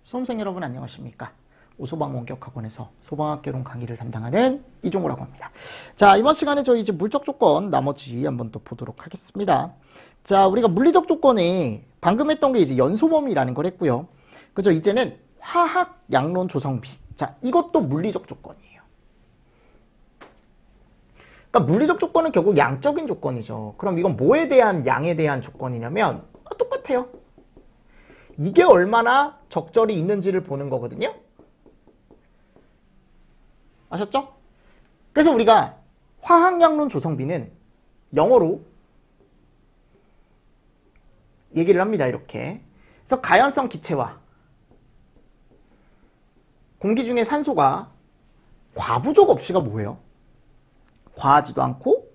수험생 여러분 안녕하십니까? 오소방 원격학원에서 소방학개론 강의를 담당하는 이종호라고 합니다. 자, 이번 시간에 저희 이제 물적 조건 나머지 한번 또 보도록 하겠습니다. 자, 우리가 물리적 조건에 방금 했던 게 이제 연소범위라는 걸 했고요. 그죠? 이제는 화학 양론 조성비. 자, 이것도 물리적 조건이에요. 그러니까 물리적 조건은 결국 양적인 조건이죠. 그럼 이건 뭐에 대한 양에 대한 조건이냐면 똑같아요. 이게 얼마나 적절히 있는지를 보는 거거든요. 아셨죠? 그래서 우리가 화학양론 조성비는 영어로 얘기를 합니다. 이렇게. 그래서 가연성 기체와 공기 중에 산소가 과부족 없이가 뭐예요? 과하지도 않고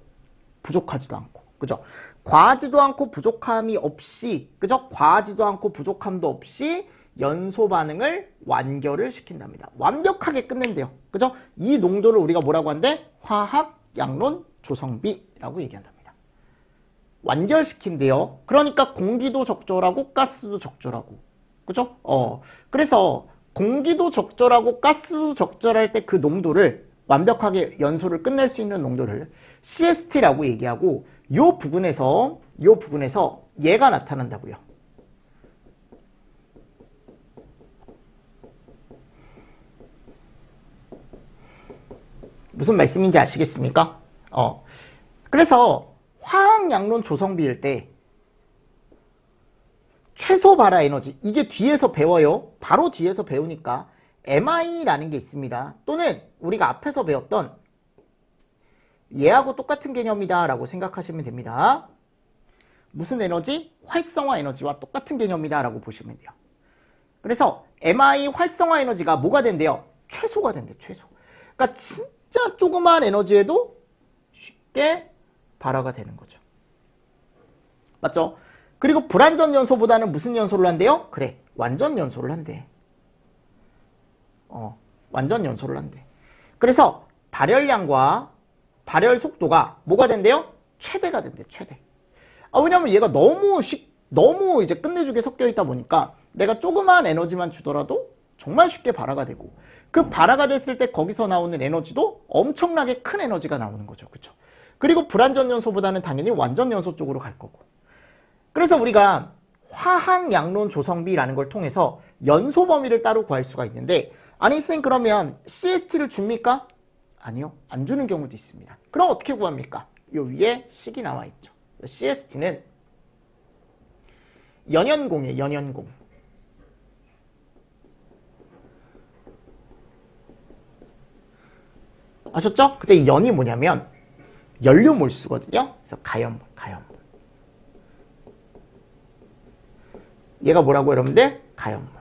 부족하지도 않고. 그죠? 과하지도 않고 부족함이 없이, 그죠? 과하지도 않고 부족함도 없이 연소 반응을 완결을 시킨답니다. 완벽하게 끝낸대요. 그죠? 이 농도를 우리가 뭐라고 한대? 화학 양론 조성비라고 얘기한답니다. 완결시킨대요. 그러니까 공기도 적절하고 가스도 적절하고. 그죠? 그래서 공기도 적절하고 가스도 적절할 때 그 농도를 완벽하게 연소를 끝낼 수 있는 농도를 CST라고 얘기하고 요 부분에서 얘가 나타난다고요. 무슨 말씀인지 아시겠습니까? 그래서 화학양론 조성비일 때 최소 발화 에너지, 이게 뒤에서 배워요. 바로 뒤에서 배우니까 MI라는 게 있습니다. 또는 우리가 앞에서 배웠던 얘하고 똑같은 개념이다 라고 생각하시면 됩니다. 무슨 에너지? 활성화 에너지와 똑같은 개념이다 라고 보시면 돼요. 그래서 MI 활성화 에너지가 뭐가 된대요? 최소가 된대, 최소. 그러니까 진짜 조그마한 에너지에도 쉽게 발화가 되는 거죠. 맞죠? 그리고 불완전 연소보다는 무슨 연소를 한대요? 그래, 완전 연소를 한대. 완전 연소를 한대. 그래서 발열량과 발열 속도가 뭐가 된대요? 최대가 된대, 최대. 왜냐면 얘가 너무 이제 끝내주게 섞여 있다 보니까 내가 조그마한 에너지만 주더라도 정말 쉽게 발화가 되고 그 발화가 됐을 때 거기서 나오는 에너지도 엄청나게 큰 에너지가 나오는 거죠. 그쵸? 그리고 불완전 연소보다는 당연히 완전 연소 쪽으로 갈 거고. 그래서 우리가 화학 양론 조성비라는 걸 통해서 연소 범위를 따로 구할 수가 있는데, 아니 선생님 그러면 CST를 줍니까? 아니요, 안 주는 경우도 있습니다. 그럼 어떻게 구합니까? 요 위에 식이 나와 있죠. CST는 연연공이에요, 연연공. 아셨죠? 그때 이 연이 뭐냐면 연료 몰수거든요. 그래서 가연몰. 얘가 뭐라고 여러분들? 가연몰.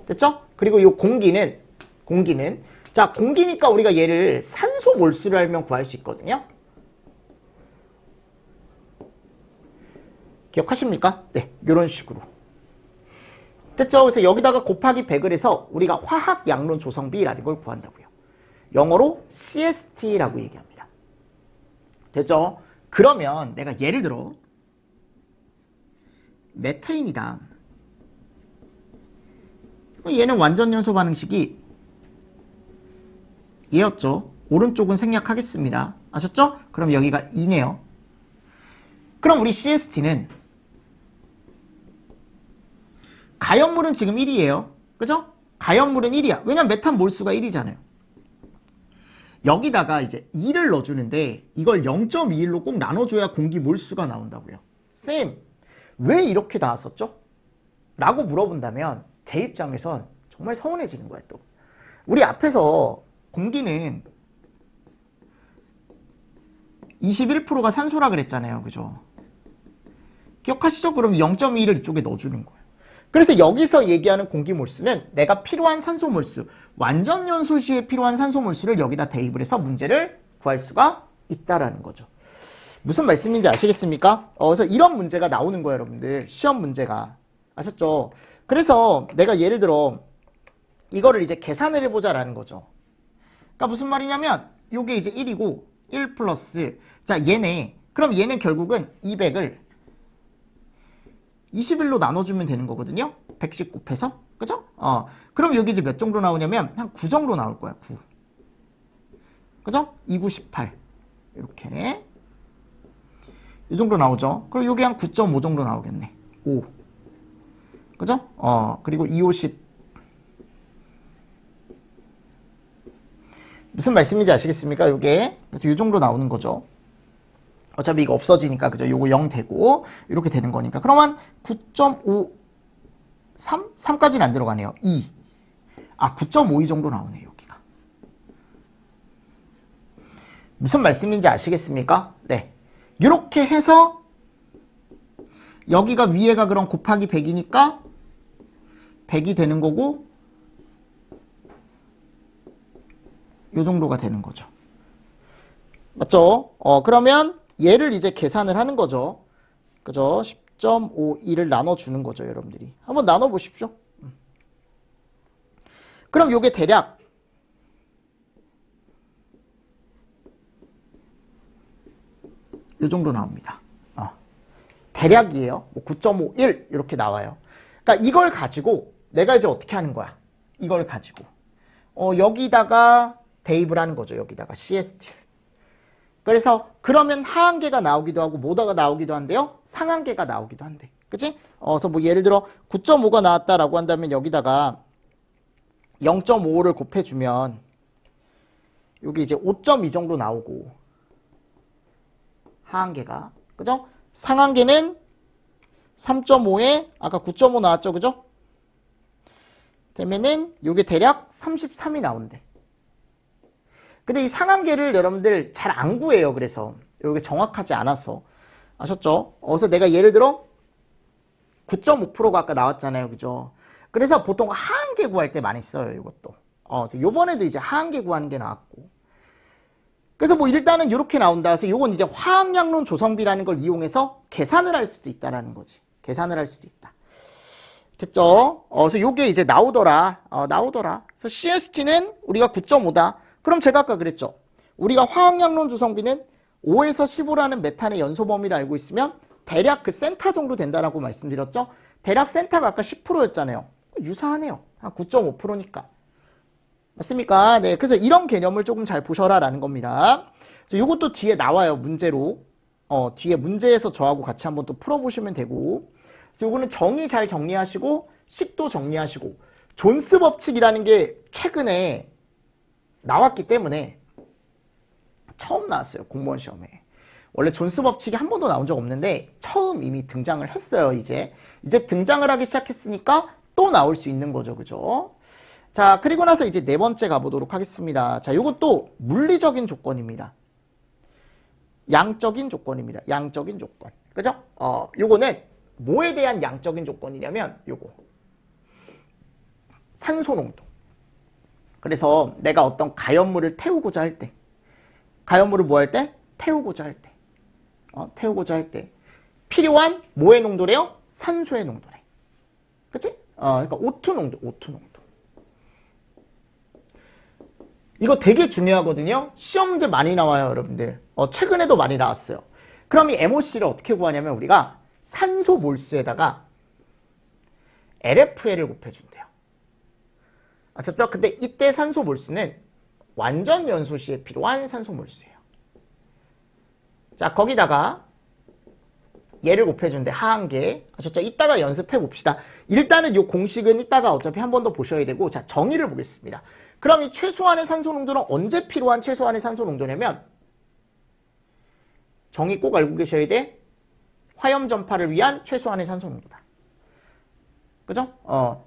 됐죠? 그리고 이 공기는 자, 공기니까 우리가 얘를 산소 몰수를 알면 구할 수 있거든요. 기억하십니까? 네, 이런 식으로. 됐죠? 그래서 여기다가 곱하기 100을 해서 우리가 화학 양론 조성비라는 걸 구한다고요. 영어로 CST라고 얘기합니다. 됐죠? 그러면 내가 예를 들어 메테인이다. 얘는 완전 연소 반응식이 얘였죠. 오른쪽은 생략하겠습니다. 아셨죠? 그럼 여기가 2네요. 그럼 우리 CST는 가연물은 지금 1이에요. 그죠? 가연물은 1이야. 왜냐면 메탄 몰수가 1이잖아요. 여기다가 이제 2를 넣어주는데 이걸 0.21로 꼭 나눠줘야 공기 몰수가 나온다고요. 쌤, 왜 이렇게 나왔었죠? 라고 물어본다면 제 입장에선 정말 서운해지는 거예요. 또 우리 앞에서 공기는 21%가 산소라 그랬잖아요. 그죠? 기억하시죠? 그럼 0.21을 이쪽에 넣어주는 거예요. 그래서 여기서 얘기하는 공기 몰수는 내가 필요한 산소 몰수, 완전 연소 시에 필요한 산소 몰수를 여기다 대입을 해서 문제를 구할 수가 있다라는 거죠. 무슨 말씀인지 아시겠습니까? 그래서 이런 문제가 나오는 거예요, 여러분들. 시험 문제가. 아셨죠? 그래서 내가 예를 들어 이거를 이제 계산을 해보자라는 거죠. 그러니까 무슨 말이냐면 요게 이제 1이고 1 플러스 자 얘네, 그럼 얘는 결국은 200을 21로 나눠주면 되는 거거든요. 100씩 곱해서. 그죠? 그럼 여기 이제 몇 정도 나오냐면 한 9 정도 나올 거야. 9. 그죠? 2, 9, 18. 이렇게. 이 정도 나오죠. 그리고 여기 한 9.5 정도 나오겠네. 5. 그죠? 그리고 2, 50. 무슨 말씀인지 아시겠습니까? 요게. 그래서 이 정도 나오는 거죠. 어차피 이거 없어지니까, 그죠? 요거 0 되고, 이렇게 되는 거니까. 그러면 9.5, 3? 3까지는 안 들어가네요. 2. 9.52 정도 나오네요, 여기가. 무슨 말씀인지 아시겠습니까? 네. 이렇게 해서, 여기가 위에가 그럼 곱하기 100이니까, 100이 되는 거고, 요 정도가 되는 거죠. 맞죠? 그러면 얘를 이제 계산을 하는 거죠. 그죠? 10.52를 나눠주는 거죠, 여러분들이. 한번 나눠보십시오. 그럼 요게 대략 요 정도 나옵니다. 대략이에요. 9.51 이렇게 나와요. 그러니까 이걸 가지고 내가 이제 어떻게 하는 거야? 이걸 가지고 여기다가 대입을 하는 거죠. 여기다가 CST를. 그래서 그러면 하한계가 나오기도 하고 뭐다가 나오기도 한데요. 상한계가 나오기도 한대. 그치? 그래서 뭐 예를 들어 9.5가 나왔다라고 한다면 여기다가 0.5를 곱해주면 여기 이제 5.2 정도 나오고 하한계가. 그죠? 상한계는 3.5에 아까 9.5 나왔죠. 그죠? 되면은 요게 대략 33이 나온대. 근데 이 상한계를 여러분들 잘 안 구해요. 그래서 이게 정확하지 않아서. 아셨죠? 그래서 내가 예를 들어 9.5%가 아까 나왔잖아요. 그죠? 그래서 보통 하한계 구할 때 많이 써요. 이것도. 그래서 요번에도 이제 하한계 구하는 게 나왔고. 그래서 뭐 일단은 이렇게 나온다. 그래서 요건 이제 화학량론 조성비라는 걸 이용해서 계산을 할 수도 있다라는 거지. 계산을 할 수도 있다. 됐죠? 그래서 요게 이제 나오더라. 나오더라. 그래서 CST는 우리가 9.5다. 그럼 제가 아까 그랬죠. 우리가 화학량론 조성비는 5에서 15라는 메탄의 연소 범위를 알고 있으면 대략 그 센타 정도 된다라고 말씀드렸죠. 대략 센타가 아까 10%였잖아요. 유사하네요. 한 9.5%니까. 맞습니까? 네. 그래서 이런 개념을 조금 잘 보셔라라는 겁니다. 그래서 이것도 뒤에 나와요. 문제로. 뒤에 문제에서 저하고 같이 한번 또 풀어보시면 되고. 그래서 요거는 정의 잘 정리하시고 식도 정리하시고 존스 법칙이라는 게 최근에 나왔기 때문에 처음 나왔어요. 공무원 시험에. 원래 존스 법칙이 한 번도 나온 적 없는데 처음 이미 등장을 했어요. 이제 등장을 하기 시작했으니까 또 나올 수 있는 거죠. 그죠? 자, 그리고 나서 이제 네 번째 가보도록 하겠습니다. 자, 요것도 물리적인 조건입니다. 양적인 조건입니다. 양적인 조건. 그죠? 요거는 뭐에 대한 양적인 조건이냐면 요거. 산소 농도. 그래서 내가 어떤 가연물을 태우고자 할 때, 가연물을 뭐 할 때? 태우고자 할 때. 태우고자 할 때. 필요한 뭐의 농도래요? 산소의 농도래. 그치? 그러니까 O2 농도, O2 농도. 이거 되게 중요하거든요. 시험 문제 많이 나와요, 여러분들. 최근에도 많이 나왔어요. 그럼 이 MOC를 어떻게 구하냐면 우리가 산소 몰수에다가 LFL을 곱해준대요. 아셨죠? 근데 이때 산소 몰수는 완전 연소 시에 필요한 산소 몰수예요. 자, 거기다가 얘를 곱해준대. 하한계. 아셨죠? 이따가 연습해 봅시다. 일단은 이 공식은 이따가 어차피 한 번 더 보셔야 되고, 자, 정의를 보겠습니다. 그럼 이 최소한의 산소 농도는 언제 필요한 최소한의 산소 농도냐면 정의 꼭 알고 계셔야 돼. 화염 전파를 위한 최소한의 산소 농도다. 그죠?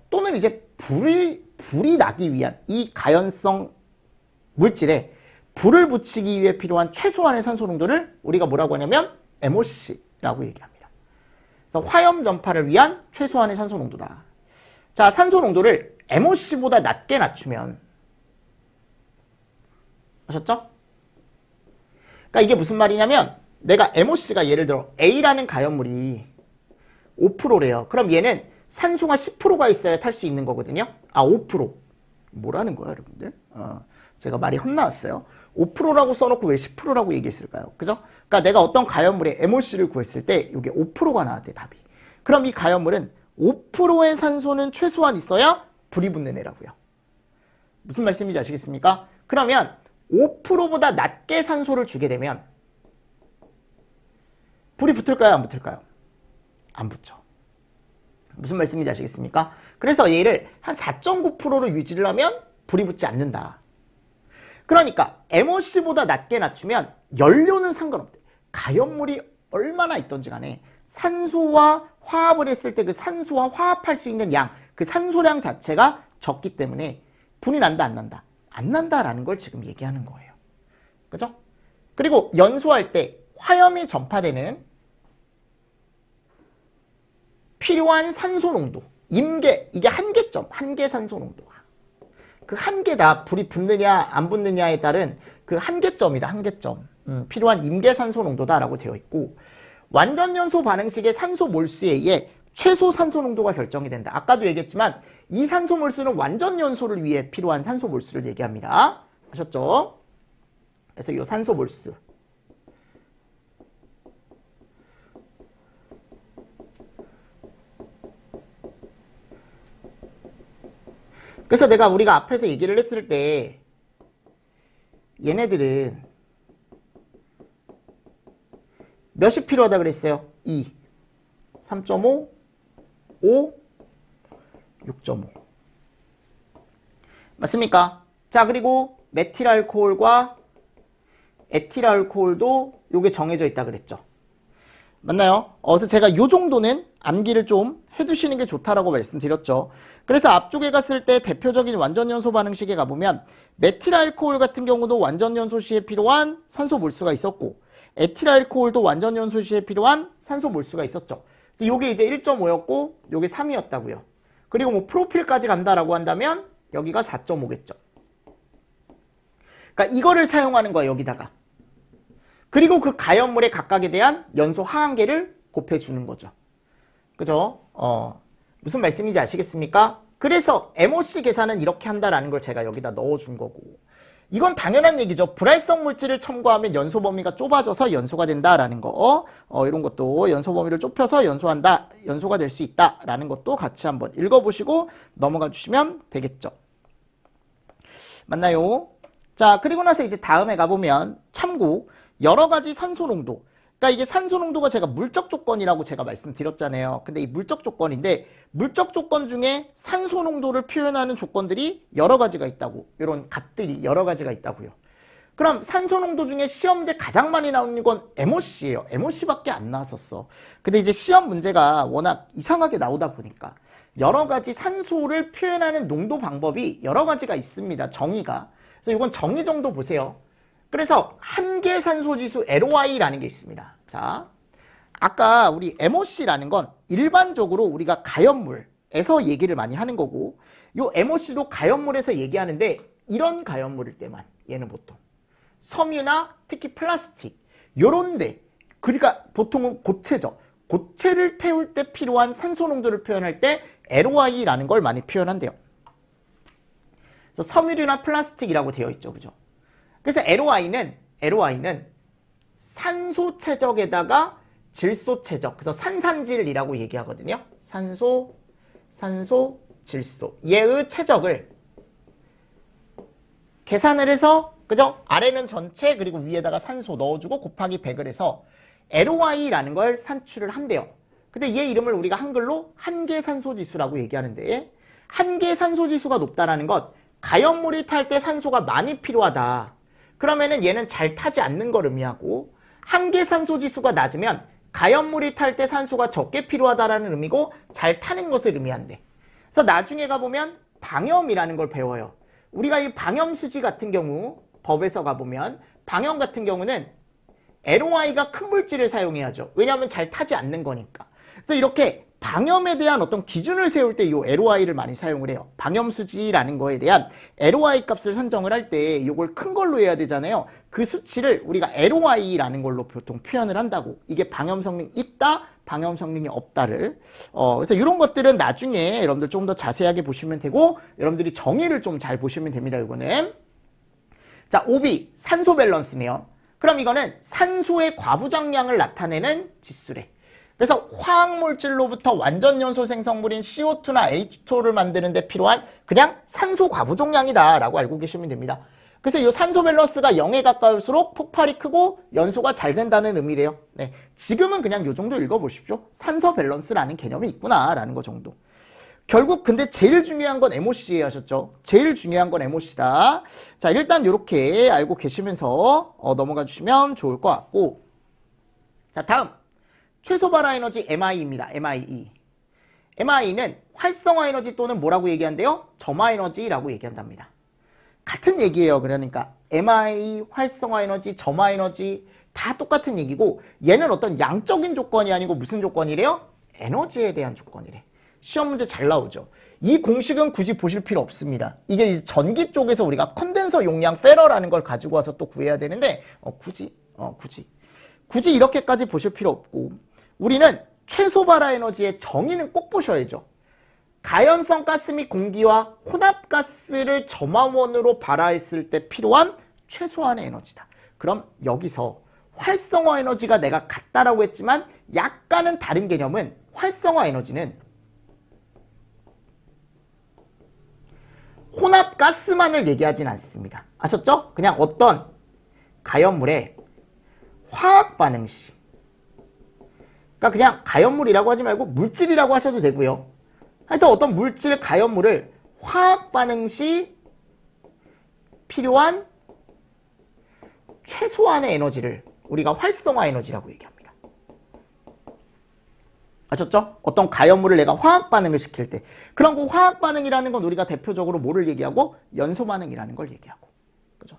또는 이제 불이 나기 위한 이 가연성 물질에 불을 붙이기 위해 필요한 최소한의 산소 농도를 우리가 뭐라고 하냐면 MOC라고 얘기합니다. 그래서 화염 전파를 위한 최소한의 산소 농도다. 자, 산소 농도를 MOC보다 낮게 낮추면 아셨죠? 그러니까 이게 무슨 말이냐면 내가 MOC가 예를 들어 A라는 가연물이 5%래요. 그럼 얘는 산소가 10%가 있어야 탈 수 있는 거거든요. 5%. 뭐라는 거야, 여러분들? 제가 말이 헛나왔어요. 5%라고 써놓고 왜 10%라고 얘기했을까요? 그죠? 그러니까 내가 어떤 가연물의 MOC를 구했을 때 이게 5%가 나왔대, 답이. 그럼 이 가연물은 5%의 산소는 최소한 있어야 불이 붙는 애라고요. 무슨 말씀인지 아시겠습니까? 그러면 5%보다 낮게 산소를 주게 되면 불이 붙을까요? 안 붙을까요? 안 붙죠. 무슨 말씀인지 아시겠습니까? 그래서 얘를 한 4.9%로 유지를 하면 불이 붙지 않는다. 그러니까 MOC보다 낮게 낮추면 연료는 상관없대. 가연물이 얼마나 있던지 간에 산소와 화합을 했을 때 그 산소와 화합할 수 있는 양, 그 산소량 자체가 적기 때문에 불이 난다, 안 난다? 안 난다라는 걸 지금 얘기하는 거예요. 그죠? 그리고 연소할 때 화염이 전파되는 필요한 산소 농도, 임계, 이게 한계점, 한계 산소 농도. 그 한계다, 불이 붙느냐 안 붙느냐에 따른 그 한계점이다, 한계점. 필요한 임계 산소 농도다라고 되어 있고, 완전 연소 반응식의 산소 몰수에 의해 최소 산소 농도가 결정이 된다. 아까도 얘기했지만 이 산소 몰수는 완전 연소를 위해 필요한 산소 몰수를 얘기합니다. 아셨죠? 그래서 이 산소 몰수. 그래서 우리가 앞에서 얘기를 했을 때 얘네들은 몇이 필요하다 그랬어요? 2, 3.5, 5, 6.5. 맞습니까? 자, 그리고 메틸알코올과 에틸알코올도 요게 정해져 있다 그랬죠. 맞나요? 그래서 제가 요 정도는 암기를 좀 해두시는 게 좋다라고 말씀드렸죠. 그래서 앞쪽에 갔을 때 대표적인 완전연소 반응식에 가보면 메틸알코올 같은 경우도 완전연소 시에 필요한 산소 몰수가 있었고, 에틸알코올도 완전연소 시에 필요한 산소 몰수가 있었죠. 그래서 요게 이제 1.5였고 요게 3이었다고요. 그리고 뭐 프로필까지 간다라고 한다면 여기가 4.5겠죠. 그러니까 이거를 사용하는 거예요, 여기다가. 그리고 그 가연물의 각각에 대한 연소 하한계를 곱해주는 거죠. 그죠? 무슨 말씀인지 아시겠습니까? 그래서 MOC 계산은 이렇게 한다라는 걸 제가 여기다 넣어준 거고, 이건 당연한 얘기죠. 불활성 물질을 첨가하면 연소 범위가 좁아져서 연소가 된다라는 거. 이런 것도 연소 범위를 좁혀서 연소한다, 연소가 될 수 있다라는 것도 같이 한번 읽어보시고 넘어가 주시면 되겠죠. 맞나요? 자, 그리고 나서 이제 다음에 가보면 참고 여러 가지 산소 농도. 그러니까 이게 산소 농도가 제가 물적 조건이라고 제가 말씀드렸잖아요. 근데 이 물적 조건인데 물적 조건 중에 산소 농도를 표현하는 조건들이 여러 가지가 있다고. 이런 값들이 여러 가지가 있다고요. 그럼 산소 농도 중에 시험제 가장 많이 나오는 건 MOC예요. MOC밖에 안 나왔었어. 근데 이제 시험 문제가 워낙 이상하게 나오다 보니까 여러 가지 산소를 표현하는 농도 방법이 여러 가지가 있습니다. 정의가. 그래서 이건 정의 정도 보세요. 그래서 한계 산소지수 LOI라는 게 있습니다. 자, 아까 우리 MOC라는 건 일반적으로 우리가 가연물에서 얘기를 많이 하는 거고, 요 MOC도 가연물에서 얘기하는데 이런 가연물일 때만, 얘는 보통 섬유나 특히 플라스틱 요런데, 그러니까 보통은 고체죠. 고체를 태울 때 필요한 산소 농도를 표현할 때 LOI라는 걸 많이 표현한대요. 그래서 섬유류나 플라스틱이라고 되어 있죠, 그죠? 그래서 LOI는 산소 최적에다가 질소 최적. 그래서 산산질이라고 얘기하거든요. 산소, 질소. 얘의 최적을 계산을 해서, 그죠? 아래는 전체, 그리고 위에다가 산소 넣어주고 곱하기 100을 해서 LOI라는 걸 산출을 한대요. 근데 얘 이름을 우리가 한글로 한계산소지수라고 얘기하는데, 한계산소지수가 높다라는 것, 가연물이 탈 때 산소가 많이 필요하다. 그러면은 얘는 잘 타지 않는 걸 의미하고, 한계산소지수가 낮으면 가연물이 탈 때 산소가 적게 필요하다라는 의미고 잘 타는 것을 의미한대. 그래서 나중에 가보면 방염이라는 걸 배워요. 우리가 이 방염수지 같은 경우 법에서 가보면 방염 같은 경우는 LOI가 큰 물질을 사용해야죠. 왜냐하면 잘 타지 않는 거니까. 그래서 이렇게 방염에 대한 어떤 기준을 세울 때 이 LOI를 많이 사용을 해요. 방염수지라는 거에 대한 LOI 값을 선정을 할 때 이걸 큰 걸로 해야 되잖아요. 그 수치를 우리가 LOI라는 걸로 보통 표현을 한다고. 이게 방염 성능이 있다, 방염 성능이 없다를. 그래서 이런 것들은 나중에 여러분들 좀 더 자세하게 보시면 되고, 여러분들이 정의를 좀 잘 보시면 됩니다. 이거는. 자, 5B 산소 밸런스네요. 그럼 이거는 산소의 과부장량을 나타내는 지수래. 그래서 화학물질로부터 완전 연소 생성물인 CO2나 H2O를 만드는 데 필요한 그냥 산소 과부종량이다 라고 알고 계시면 됩니다. 그래서 이 산소 밸런스가 0에 가까울수록 폭발이 크고 연소가 잘 된다는 의미래요. 네, 지금은 그냥 이 정도 읽어보십시오. 산소 밸런스라는 개념이 있구나 라는 거 정도. 결국 근데 제일 중요한 건 MOC 하셨죠. 제일 중요한 건 MOC다. 자, 일단 이렇게 알고 계시면서 넘어가 주시면 좋을 것 같고, 자, 다음 최소 발화 에너지 MI입니다. MIE. MI는 활성화 에너지 또는 뭐라고 얘기한대요? 점화 에너지라고 얘기한답니다. 같은 얘기예요. 그러니까 MI, 활성화 에너지, 점화 에너지 다 똑같은 얘기고, 얘는 어떤 양적인 조건이 아니고 무슨 조건이래요? 에너지에 대한 조건이래. 시험 문제 잘 나오죠. 이 공식은 굳이 보실 필요 없습니다. 이게 전기 쪽에서 우리가 컨덴서 용량 페러라는 걸 가지고 와서 또 구해야 되는데 굳이 이렇게까지 보실 필요 없고, 우리는 최소 발화 에너지의 정의는 꼭 보셔야죠. 가연성 가스 및 공기와 혼합가스를 점화원으로 발화했을 때 필요한 최소한의 에너지다. 그럼 여기서 활성화 에너지가 내가 같다라고 했지만 약간은 다른 개념은, 활성화 에너지는 혼합가스만을 얘기하진 않습니다. 아셨죠? 그냥 어떤 가연물의 화학반응 시, 그러니까 그냥 가연물이라고 하지 말고 물질이라고 하셔도 되고요. 하여튼 어떤 물질 가연물을 화학반응 시 필요한 최소한의 에너지를 우리가 활성화 에너지라고 얘기합니다. 아셨죠? 어떤 가연물을 내가 화학 반응을 시킬 때, 그런 그 화학 반응이라는 건 우리가 대표적으로 뭐를 얘기하고? 연소 반응이라는 걸 얘기하고. 그죠?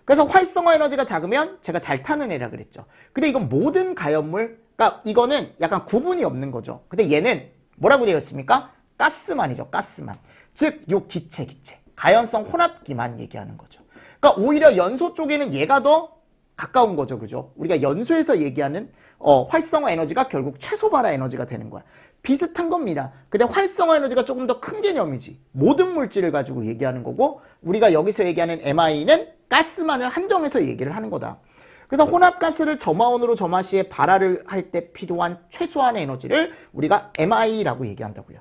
그래서 활성화 에너지가 작으면 제가 잘 타는 애라 그랬죠. 근데 이건 모든 가연물, 그러니까 이거는 약간 구분이 없는 거죠. 근데 얘는 뭐라고 되어 있습니까? 가스만이죠. 가스만. 즉, 요 기체. 가연성 혼합기만 얘기하는 거죠. 그러니까 오히려 연소 쪽에는 얘가 더 가까운 거죠. 그죠? 우리가 연소에서 얘기하는 활성화 에너지가 결국 최소 발화 에너지가 되는 거야. 비슷한 겁니다. 근데 활성화 에너지가 조금 더 큰 개념이지. 모든 물질을 가지고 얘기하는 거고, 우리가 여기서 얘기하는 MI는 가스만을 한정해서 얘기를 하는 거다. 그래서 혼합가스를 점화원으로 점화 시에 발화를 할 때 필요한 최소한의 에너지를 우리가 MI라고 얘기한다고요.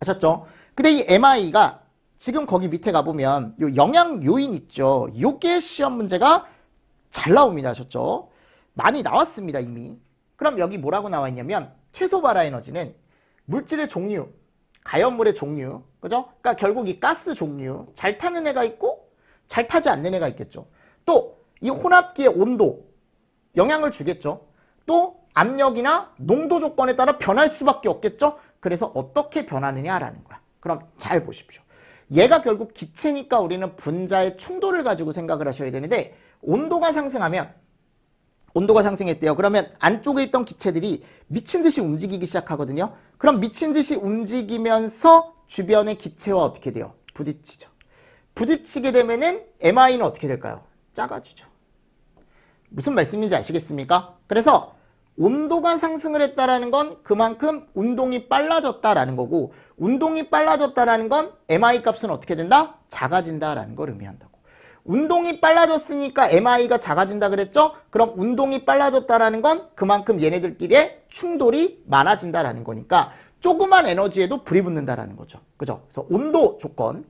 아셨죠? 근데 이 MI가 지금 거기 밑에 가보면 요 영향 요인 있죠. 요게 시험 문제가 잘 나옵니다. 아셨죠? 많이 나왔습니다. 이미. 그럼 여기 뭐라고 나와 있냐면, 최소 발화 에너지는 물질의 종류, 가연물의 종류, 그죠? 그러니까 결국 이 가스 종류, 잘 타는 애가 있고 잘 타지 않는 애가 있겠죠. 또 이 혼합기의 온도, 영향을 주겠죠. 또 압력이나 농도 조건에 따라 변할 수밖에 없겠죠. 그래서 어떻게 변하느냐라는 거야. 그럼 잘 보십시오. 얘가 결국 기체니까 우리는 분자의 충돌을 가지고 생각을 하셔야 되는데, 온도가 상승하면, 온도가 상승했대요. 그러면 안쪽에 있던 기체들이 미친 듯이 움직이기 시작하거든요. 그럼 미친 듯이 움직이면서 주변의 기체와 어떻게 돼요? 부딪히죠. 부딪히게 되면은 MI는 어떻게 될까요? 작아지죠. 무슨 말씀인지 아시겠습니까? 그래서 온도가 상승을 했다라는 건 그만큼 운동이 빨라졌다라는 거고, 운동이 빨라졌다라는 건 MI 값은 어떻게 된다? 작아진다라는 걸 의미한다고. 운동이 빨라졌으니까 MI가 작아진다 그랬죠? 그럼 운동이 빨라졌다라는 건 그만큼 얘네들끼리의 충돌이 많아진다라는 거니까 조그만 에너지에도 불이 붙는다라는 거죠. 그죠? 그래서 온도 조건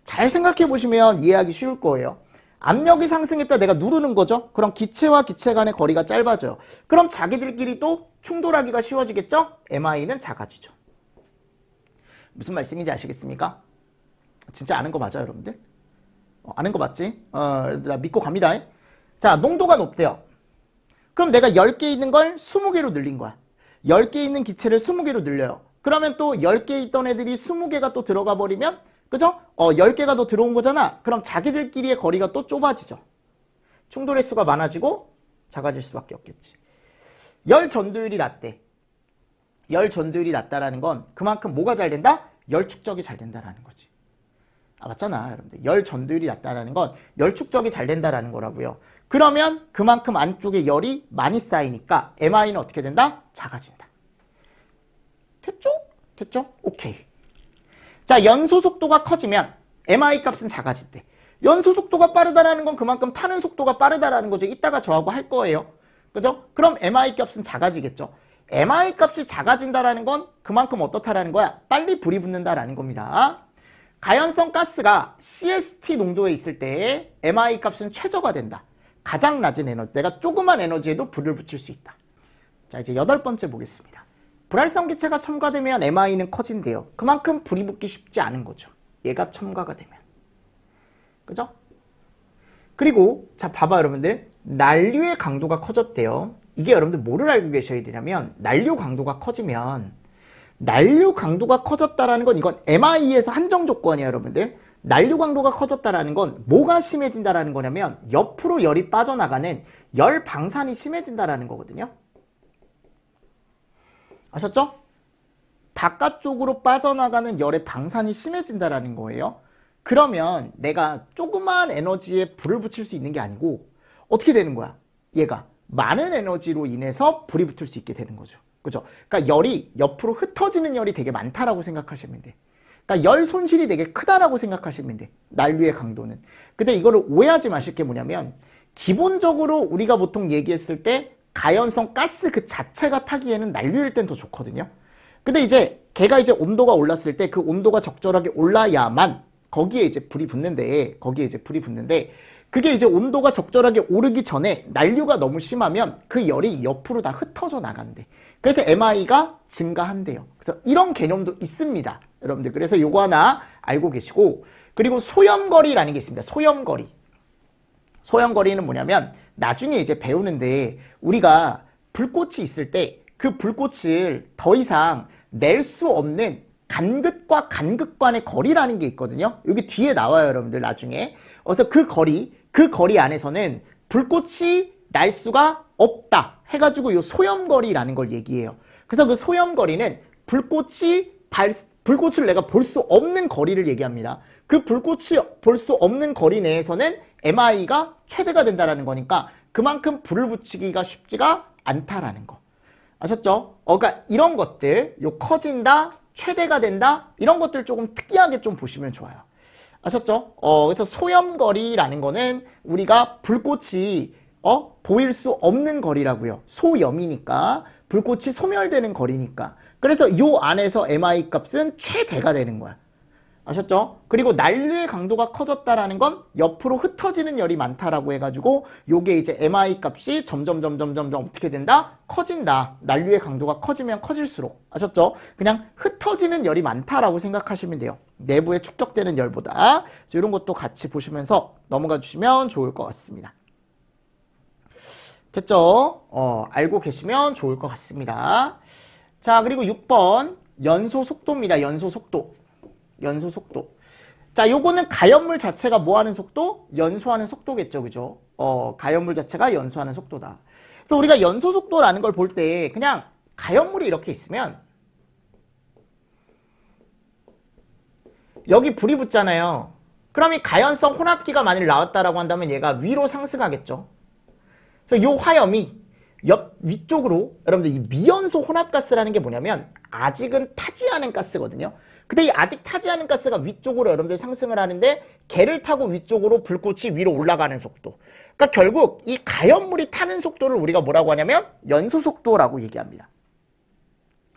잘 생각해 보시면 이해하기 쉬울 거예요. 압력이 상승했다, 내가 누르는 거죠. 그럼 기체와 기체 간의 거리가 짧아져요. 그럼 자기들끼리 또 충돌하기가 쉬워지겠죠? MI는 작아지죠. 무슨 말씀인지 아시겠습니까? 진짜 아는 거 맞아요, 여러분들? 아는 거 맞지? 나 믿고 갑니다. 자, 농도가 높대요. 그럼 내가 10개 있는 걸 20개로 늘린 거야. 10개 있는 기체를 20개로 늘려요. 그러면 또 10개 있던 애들이 20개가 또 들어가 버리면, 그죠? 10개가 더 들어온 거잖아. 그럼 자기들끼리의 거리가 또 좁아지죠. 충돌의 수가 많아지고 작아질 수밖에 없겠지. 열 전도율이 낮대. 열 전도율이 낮다라는 건 그만큼 뭐가 잘 된다? 열 축적이 잘 된다라는 거지. 맞잖아, 여러분들. 열 전도율이 낮다라는 건 열 축적이 잘 된다라는 거라고요. 그러면 그만큼 안쪽에 열이 많이 쌓이니까 MI는 어떻게 된다? 작아진다. 됐죠? 됐죠? 오케이. 자, 연소 속도가 커지면 MI 값은 작아질 때. 연소 속도가 빠르다라는 건 그만큼 타는 속도가 빠르다라는 거죠. 이따가 저하고 할 거예요. 그죠? 그럼 MI 값은 작아지겠죠. MI 값이 작아진다라는 건 그만큼 어떻다라는 거야? 빨리 불이 붙는다라는 겁니다. 가연성 가스가 CST 농도에 있을 때 MI 값은 최저가 된다. 가장 낮은 에너지, 내가 조그만 에너지에도 불을 붙일 수 있다. 자, 이제 8번째 보겠습니다. 불활성 기체가 첨가되면 MI는 커진대요. 그만큼 불이 붙기 쉽지 않은 거죠. 얘가 첨가가 되면. 그죠? 그리고 자, 봐봐 여러분들. 난류의 강도가 커졌대요. 이게 여러분들 뭐를 알고 계셔야 되냐면 난류 강도가 커지면 난류 강도가 커졌다라는 건 이건 MI에서 한정 조건이에요, 여러분들. 난류 강도가 커졌다라는 건 뭐가 심해진다라는 거냐면 옆으로 열이 빠져나가는 열 방산이 심해진다라는 거거든요. 아셨죠? 바깥쪽으로 빠져나가는 열의 방산이 심해진다라는 거예요. 그러면 내가 조그만 에너지에 불을 붙일 수 있는 게 아니고 어떻게 되는 거야? 얘가 많은 에너지로 인해서 불이 붙을 수 있게 되는 거죠. 그죠? 그러니까 열이 옆으로 흩어지는 열이 되게 많다라고 생각하시면 돼. 그러니까 열 손실이 되게 크다라고 생각하시면 돼. 난류의 강도는. 근데 이거를 오해하지 마실 게 뭐냐면 기본적으로 우리가 보통 얘기했을 때 가연성 가스 그 자체가 타기에는 난류일 땐 더 좋거든요. 근데 이제 걔가 이제 온도가 올랐을 때 그 온도가 적절하게 올라야만 거기에 이제 불이 붙는데 그게 이제 온도가 적절하게 오르기 전에 난류가 너무 심하면 그 열이 옆으로 다 흩어져 나간대. 그래서 MI가 증가한대요. 그래서 이런 개념도 있습니다, 여러분들. 그래서 요거 하나 알고 계시고, 그리고 소염거리라는 게 있습니다. 소염거리. 소염거리는 뭐냐면 나중에 이제 배우는데 우리가 불꽃이 있을 때 그 불꽃을 더 이상 낼 수 없는 간극과 간극간의 거리라는 게 있거든요. 여기 뒤에 나와요, 여러분들, 나중에. 그래서 그 거리 안에서는 불꽃이 날 수가 없다 해가지고 요 소염거리라는 걸 얘기해요. 그래서 그 소염거리는 불꽃을 내가 볼 수 없는 거리를 얘기합니다. 그 불꽃이 볼 수 없는 거리 내에서는 MI가 최대가 된다라는 거니까 그만큼 불을 붙이기가 쉽지가 않다라는 거. 아셨죠? 그러니까 이런 것들, 요 커진다, 최대가 된다, 이런 것들 조금 특이하게 좀 보시면 좋아요. 아셨죠? 그래서 소염거리라는 거는 우리가 불꽃이 보일 수 없는 거리라고요. 소염이니까 불꽃이 소멸되는 거리니까. 그래서 요 안에서 MI 값은 최대가 되는 거야. 아셨죠? 그리고 난류의 강도가 커졌다라는 건 옆으로 흩어지는 열이 많다라고 해가지고 요게 이제 MI 값이 점점 어떻게 된다? 커진다. 난류의 강도가 커지면 커질수록. 아셨죠? 그냥 흩어지는 열이 많다라고 생각하시면 돼요. 내부에 축적되는 열보다. 이런 것도 같이 보시면서 넘어가 주시면 좋을 것 같습니다. 됐죠? 알고 계시면 좋을 것 같습니다. 자, 그리고 6번 연소 속도입니다. 연소 속도. 자, 요거는 가연물 자체가 뭐 하는 속도? 연소하는 속도겠죠. 그죠? 가연물 자체가 연소하는 속도다. 그래서 우리가 연소 속도라는 걸 볼 때 그냥 가연물이 이렇게 있으면 여기 불이 붙잖아요. 그럼 이 가연성 혼합기가 만일 나왔다라고 한다면 얘가 위로 상승하겠죠. 그래서 요 화염이 위쪽으로, 여러분들 이 미연소 혼합가스라는 게 뭐냐면 아직은 타지 않은 가스거든요. 근데 이 아직 타지 않은 가스가 위쪽으로 여러분들 상승을 하는데 걔를 타고 위쪽으로 불꽃이 위로 올라가는 속도. 그러니까 결국 이 가연물이 타는 속도를 우리가 뭐라고 하냐면 연소 속도라고 얘기합니다.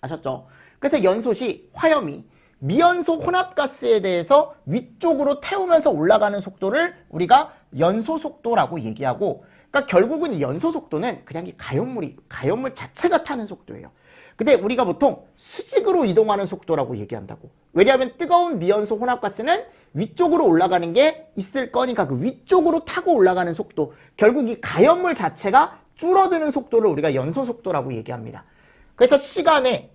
아셨죠? 그래서 연소시 화염이 미연소 혼합가스에 대해서 위쪽으로 태우면서 올라가는 속도를 우리가 연소 속도라고 얘기하고, 그러니까 결국은 이 연소 속도는 그냥 이 가연물 자체가 타는 속도예요. 근데 우리가 보통 수직으로 이동하는 속도라고 얘기한다고. 왜냐하면 뜨거운 미연소 혼합가스는 위쪽으로 올라가는 게 있을 거니까 그 위쪽으로 타고 올라가는 속도. 결국 이 가연물 자체가 줄어드는 속도를 우리가 연소 속도라고 얘기합니다. 그래서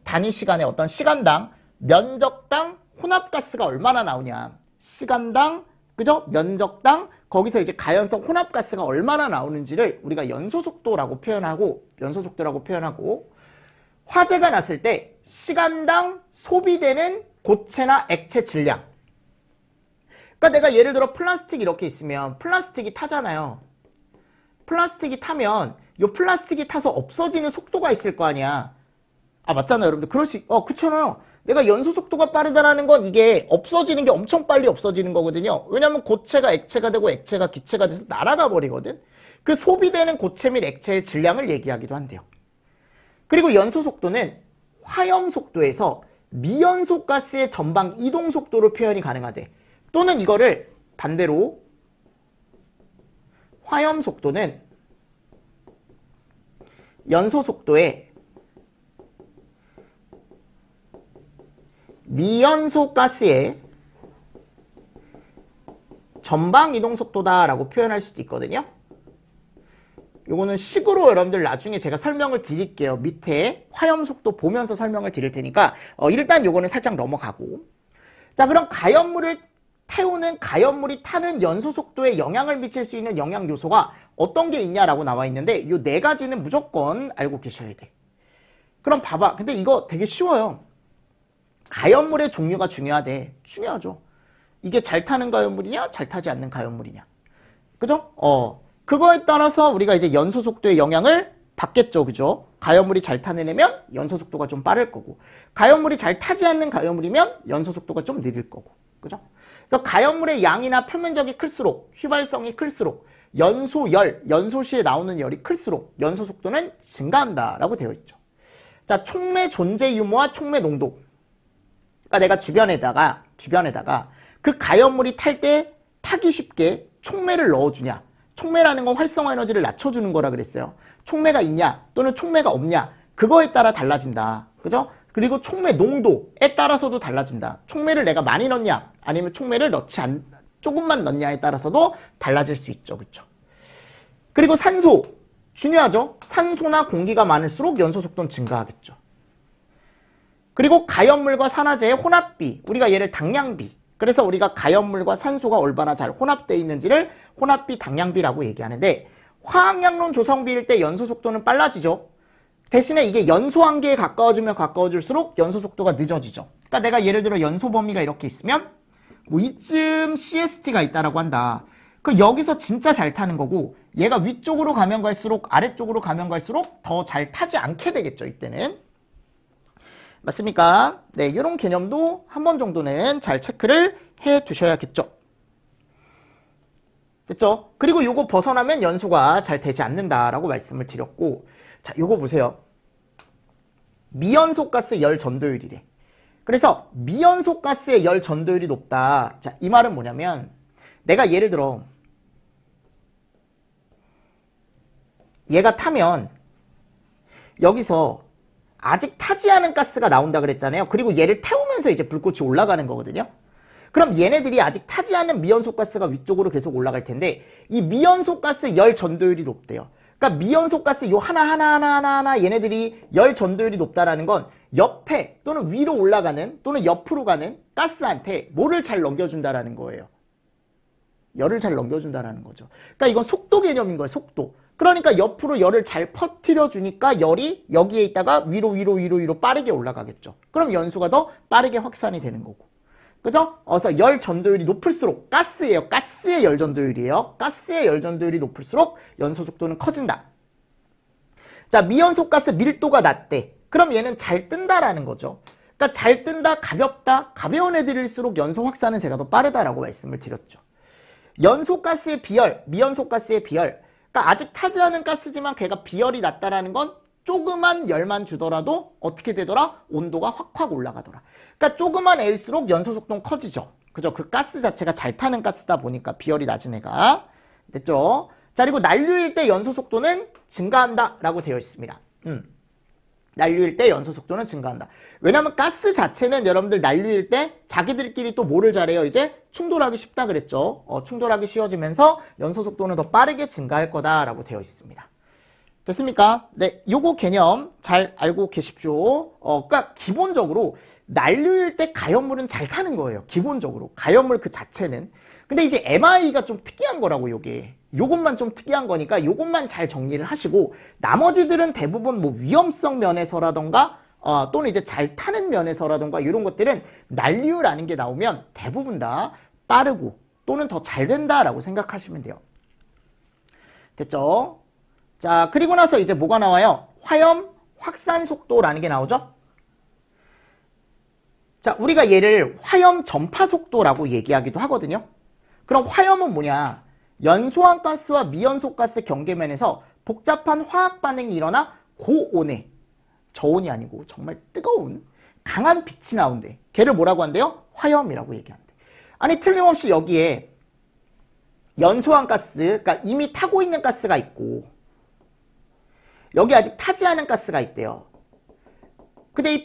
단위 시간에 어떤 시간당, 면적당 혼합가스가 얼마나 나오냐. 시간당, 그죠? 면적당, 거기서 이제 가연성 혼합가스가 얼마나 나오는지를 우리가 연소 속도라고 표현하고, 화재가 났을 때 시간당 소비되는 고체나 액체 질량. 그러니까 내가 예를 들어 플라스틱 이렇게 있으면 플라스틱이 타잖아요. 플라스틱이 타면 요 플라스틱이 타서 없어지는 속도가 있을 거 아니야. 맞잖아요, 여러분들. 그렇잖아요. 내가 연소 속도가 빠르다라는 건 이게 없어지는 게 엄청 빨리 없어지는 거거든요. 왜냐면 고체가 액체가 되고 액체가 기체가 돼서 날아가 버리거든. 그 소비되는 고체 및 액체의 질량을 얘기하기도 한대요. 그리고 연소 속도는 화염 속도에서 미연소 가스의 전방 이동 속도로 표현이 가능하대. 또는 이거를 반대로 화염 속도는 연소 속도의 미연소 가스의 전방 이동 속도다라고 표현할 수도 있거든요. 요거는 식으로 여러분들 나중에 제가 설명을 드릴게요. 밑에 화염 속도 보면서 설명을 드릴 테니까 일단 요거는 살짝 넘어가고. 자, 그럼 가연물을 태우는 가연물이 타는 연소 속도에 영향을 미칠 수 있는 영향 요소가 어떤 게 있냐라고 나와 있는데 요 네 가지는 무조건 알고 계셔야 돼. 그럼 봐봐. 근데 이거 되게 쉬워요. 가연물의 종류가 중요하대. 중요하죠. 이게 잘 타는 가연물이냐 잘 타지 않는 가연물이냐. 그죠? 그거에 따라서 우리가 이제 연소 속도의 영향을 받겠죠. 그죠? 가연물이 잘 타는 애면 연소 속도가 좀 빠를 거고, 가연물이 잘 타지 않는 가연물이면 연소 속도가 좀 느릴 거고. 그죠? 그래서 가연물의 양이나 표면적이 클수록, 휘발성이 클수록, 연소열, 연소시에 나오는 열이 클수록 연소 속도는 증가한다라고 되어 있죠. 자, 촉매 존재 유무와 촉매 농도. 그러니까 내가 주변에다가 그 가연물이 탈 때 타기 쉽게 촉매를 넣어주냐. 촉매라는 건 활성화 에너지를 낮춰주는 거라 그랬어요. 촉매가 있냐 또는 촉매가 없냐, 그거에 따라 달라진다. 그죠? 그리고 촉매 농도에 따라서도 달라진다. 촉매를 내가 많이 넣냐 아니면 촉매를 조금만 넣냐에 따라서도 달라질 수 있죠. 그렇죠? 그리고 산소 중요하죠. 산소나 공기가 많을수록 연소 속도는 증가하겠죠. 그리고 가연물과 산화제의 혼합비, 우리가 얘를 당량비, 그래서 우리가 가연물과 산소가 얼마나 잘 혼합되어 있는지를 혼합비, 당량비라고 얘기하는데, 화학양론 조성비일 때 연소 속도는 빨라지죠. 대신에 이게 연소 한계에 가까워지면 가까워질수록 연소 속도가 늦어지죠. 그러니까 내가 예를 들어 연소 범위가 이렇게 있으면 뭐 이쯤 CST가 있다라고 한다. 그 여기서 진짜 잘 타는 거고, 얘가 위쪽으로 가면 갈수록 아래쪽으로 가면 갈수록 더 잘 타지 않게 되겠죠. 이때는. 맞습니까? 네, 이런 개념도 한 번 정도는 잘 체크를 해 두셔야겠죠. 됐죠? 그리고 요거 벗어나면 연소가 잘 되지 않는다라고 말씀을 드렸고, 자, 요거 보세요. 미연소 가스 열 전도율이래. 그래서 미연소 가스의 열 전도율이 높다. 자, 이 말은 뭐냐면, 내가 예를 들어 얘가 타면 여기서 아직 타지 않은 가스가 나온다 그랬잖아요. 그리고 얘를 태우면서 이제 불꽃이 올라가는 거거든요. 그럼 얘네들이 아직 타지 않은 미연소 가스가 위쪽으로 계속 올라갈 텐데, 이 미연소 가스 열 전도율이 높대요. 그러니까 미연소 가스 요 하나 얘네들이 열 전도율이 높다라는 건 옆에 또는 위로 올라가는 또는 옆으로 가는 가스한테 뭐를 잘 넘겨준다라는 거예요. 열을 잘 넘겨준다라는 거죠. 그러니까 이건 속도 개념인 거예요. 속도. 그러니까 옆으로 열을 잘 퍼뜨려 주니까 열이 여기에 있다가 위로 빠르게 올라가겠죠. 그럼 연소가 더 빠르게 확산이 되는 거고. 그죠? 그래서 열 전도율이 높을수록, 가스예요. 가스의 열 전도율이에요. 가스의 열 전도율이 높을수록 연소 속도는 커진다. 자, 미연소 가스 밀도가 낮대. 그럼 얘는 잘 뜬다라는 거죠. 그러니까 잘 뜬다, 가볍다, 가벼운 애들일수록 연소 확산은 제가 더 빠르다라고 말씀을 드렸죠. 연소 가스의 비열, 미연소 가스의 비열. 그러니까 아직 타지 않은 가스지만 걔가 비열이 낮다라는 건 조그만 열만 주더라도 어떻게 되더라? 온도가 확 올라가더라. 그러니까 조그만 애일수록 연소 속도는 커지죠. 그죠? 그 가스 자체가 잘 타는 가스다 보니까 비열이 낮은 애가. 됐죠? 자, 그리고 난류일 때 연소 속도는 증가한다라고 되어 있습니다. 난류일 때 연소 속도는 증가한다. 왜냐면 가스 자체는 여러분들 난류일 때 자기들끼리 또 뭐를 잘해요? 이제 충돌하기 쉽다 그랬죠. 충돌하기 쉬워지면서 연소 속도는 더 빠르게 증가할 거다라고 되어 있습니다. 됐습니까? 네, 요거 개념 잘 알고 계십시오. 그러니까 기본적으로 난류일 때 가연물은 잘 타는 거예요. 기본적으로 가연물 그 자체는. 근데 이제 MI가 좀 특이한 거라고, 요게. 요것만 좀 특이한 거니까 요것만 잘 정리를 하시고, 나머지들은 대부분 뭐 위험성 면에서라던가 또는 이제 잘 타는 면에서라던가 이런 것들은 난류라는 게 나오면 대부분 다 빠르고 또는 더 잘 된다라고 생각하시면 돼요. 됐죠? 자, 그리고 나서 이제 뭐가 나와요? 화염 확산 속도라는 게 나오죠? 자, 우리가 얘를 화염 전파 속도라고 얘기하기도 하거든요. 그럼 화염은 뭐냐? 연소한 가스와 미연소 가스 경계면에서 복잡한 화학 반응이 일어나 고온에, 저온이 아니고 정말 뜨거운 강한 빛이 나온대. 걔를 뭐라고 한대요? 화염이라고 얘기한대. 아니 틀림없이 여기에 연소한 가스, 그러니까 이미 타고 있는 가스가 있고 여기 아직 타지 않은 가스가 있대요. 근데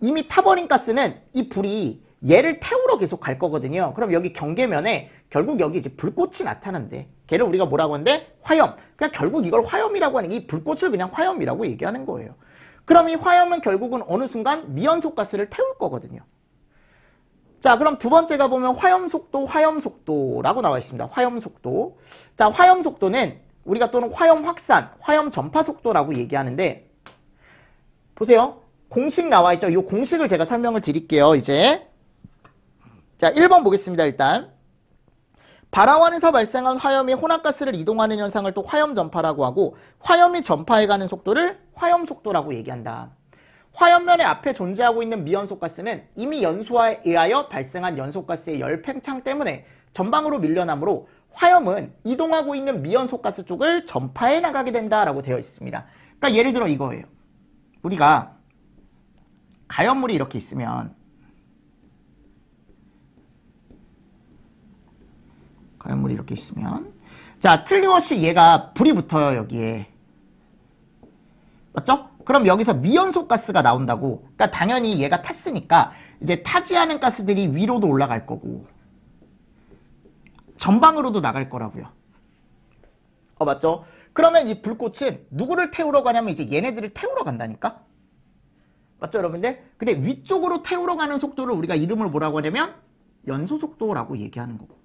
이미 타버린 가스는 이 불이 얘를 태우러 계속 갈 거거든요. 그럼 여기 경계면에 결국 여기 이제 불꽃이 나타난대. 걔를 우리가 뭐라고 하는데? 화염. 그냥 결국 이걸 화염이라고 하는 게 이 불꽃을 그냥 화염이라고 얘기하는 거예요. 그럼 이 화염은 결국은 어느 순간 미연소 가스를 태울 거거든요. 자, 그럼 두 번째가 보면 화염속도, 화염속도라고 나와 있습니다. 화염속도. 자, 화염속도는 우리가 또는 화염확산, 화염전파속도라고 얘기하는데 보세요. 공식 나와 있죠. 이 공식을 제가 설명을 드릴게요. 이제 자, 1번 보겠습니다. 일단 발화원에서 발생한 화염이 혼합가스를 이동하는 현상을 또 화염전파라고 하고 화염이 전파해가는 속도를 화염속도라고 얘기한다. 화염면의 앞에 존재하고 있는 미연소가스는 이미 연소에 의하여 발생한 연소가스의 열 팽창 때문에 전방으로 밀려나므로 화염은 이동하고 있는 미연소가스 쪽을 전파해 나가게 된다라고 되어 있습니다. 그러니까 예를 들어 이거예요. 우리가 가연물이 이렇게 있으면 자, 틀림없이 얘가 불이 붙어요. 여기에. 맞죠? 그럼 여기서 미연소 가스가 나온다고. 그러니까 당연히 얘가 탔으니까 이제 타지 않은 가스들이 위로도 올라갈 거고 전방으로도 나갈 거라고요. 맞죠? 그러면 이 불꽃은 누구를 태우러 가냐면 이제 얘네들을 태우러 간다니까? 맞죠, 여러분들? 근데 위쪽으로 태우러 가는 속도를 우리가 이름을 뭐라고 하냐면 연소속도라고 얘기하는 거고.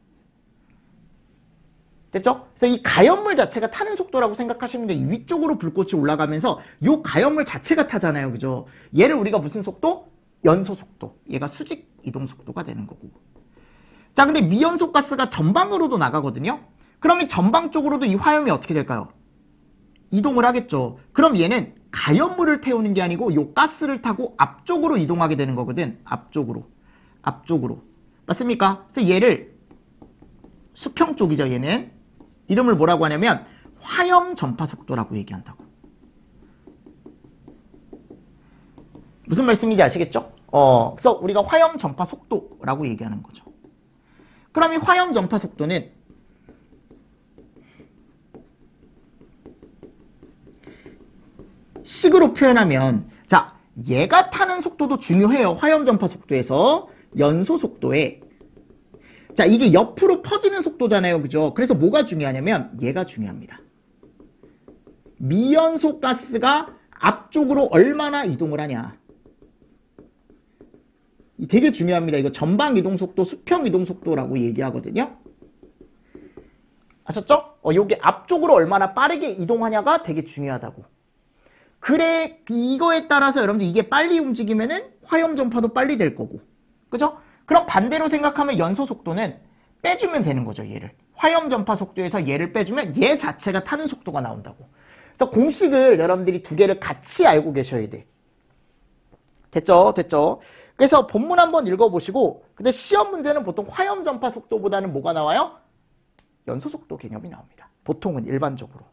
됐죠? 그래서 이 가연물 자체가 타는 속도라고 생각하시면 돼요. 위쪽으로 불꽃이 올라가면서 이 가연물 자체가 타잖아요. 그죠? 얘를 우리가 무슨 속도? 연소속도. 얘가 수직 이동속도가 되는 거고. 자, 근데 미연소 가스가 전방으로도 나가거든요. 그럼 이 전방 쪽으로도 이 화염이 어떻게 될까요? 이동을 하겠죠. 그럼 얘는 가연물을 태우는 게 아니고 이 가스를 타고 앞쪽으로 이동하게 되는 거거든. 앞쪽으로. 맞습니까? 그래서 얘를 수평 쪽이죠. 얘는. 이름을 뭐라고 하냐면 화염 전파 속도라고 얘기한다고. 무슨 말씀인지 아시겠죠? 그래서 우리가 화염 전파 속도라고 얘기하는 거죠. 그럼 이 화염 전파 속도는 식으로 표현하면 자, 얘가 타는 속도도 중요해요. 화염 전파 속도에서 연소 속도에 자, 이게 옆으로 퍼지는 속도잖아요. 그죠? 그래서 뭐가 중요하냐면 얘가 중요합니다. 미연소 가스가 앞쪽으로 얼마나 이동을 하냐. 되게 중요합니다. 이거 전방 이동 속도, 수평 이동 속도라고 얘기하거든요. 아셨죠? 요게 앞쪽으로 얼마나 빠르게 이동하냐가 되게 중요하다고. 그래, 이거에 따라서 여러분들 이게 빨리 움직이면은 화염 전파도 빨리 될 거고. 그죠? 그럼 반대로 생각하면 연소 속도는 빼주면 되는 거죠, 얘를. 화염 전파 속도에서 얘를 빼주면 얘 자체가 타는 속도가 나온다고. 그래서 공식을 여러분들이 두 개를 같이 알고 계셔야 돼. 됐죠? 그래서 본문 한번 읽어보시고 근데 시험 문제는 보통 화염 전파 속도보다는 뭐가 나와요? 연소 속도 개념이 나옵니다. 보통은 일반적으로.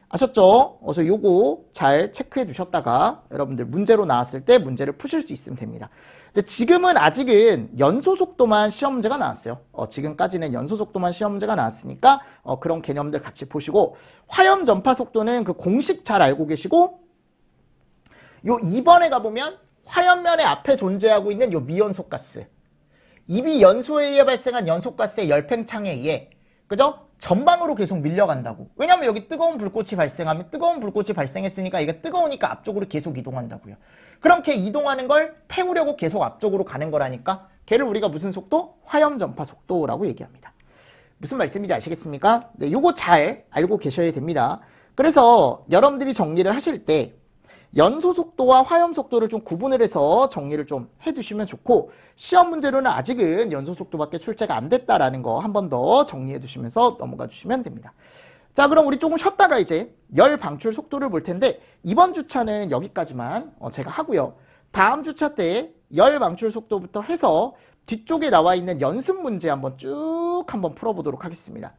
아셨죠? 그래서 요거 잘 체크해 두셨다가 여러분들 문제로 나왔을 때 문제를 푸실 수 있으면 됩니다. 근데 지금은 아직은 연소 속도만 시험 문제가 나왔어요. 지금까지는 연소 속도만 시험 문제가 나왔으니까 그런 개념들 같이 보시고 화염 전파 속도는 그 공식 잘 알고 계시고 요 2번에 가보면 화염면의 앞에 존재하고 있는 요 미연소 가스 이미 연소에 의해 발생한 연소가스의 열팽창에 의해 그죠? 전방으로 계속 밀려간다고. 왜냐면 여기 뜨거운 불꽃이 발생하면 뜨거운 불꽃이 발생했으니까 이게 뜨거우니까 앞쪽으로 계속 이동한다고요. 그럼 걔 이동하는 걸 태우려고 계속 앞쪽으로 가는 거라니까 걔를 우리가 무슨 속도? 화염 전파 속도라고 얘기합니다. 무슨 말씀인지 아시겠습니까? 네, 요거 잘 알고 계셔야 됩니다. 그래서 여러분들이 정리를 하실 때 연소 속도와 화염 속도를 좀 구분을 해서 정리를 좀 해두시면 좋고 시험 문제로는 아직은 연소 속도밖에 출제가 안 됐다라는 거 한 번 더 정리해 두시면서 넘어가 주시면 됩니다. 자, 그럼 우리 조금 쉬었다가 이제 열 방출 속도를 볼 텐데 이번 주차는 여기까지만 제가 하고요. 다음 주차 때 열 방출 속도부터 해서 뒤쪽에 나와 있는 연습 문제 한번 쭉 한번 풀어보도록 하겠습니다.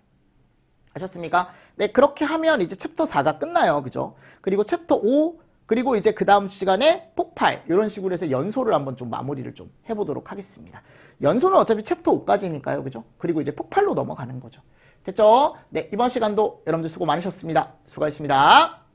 아셨습니까? 네, 그렇게 하면 이제 챕터 4가 끝나요. 그죠? 그리고 챕터 5 그리고 이제 그 다음 시간에 폭발 이런 식으로 해서 연소를 한번 좀 마무리를 좀 해보도록 하겠습니다. 연소는 어차피 챕터 5까지니까요. 그죠? 그리고 이제 폭발로 넘어가는 거죠. 됐죠? 네, 이번 시간도 여러분들 수고 많으셨습니다. 수고하셨습니다.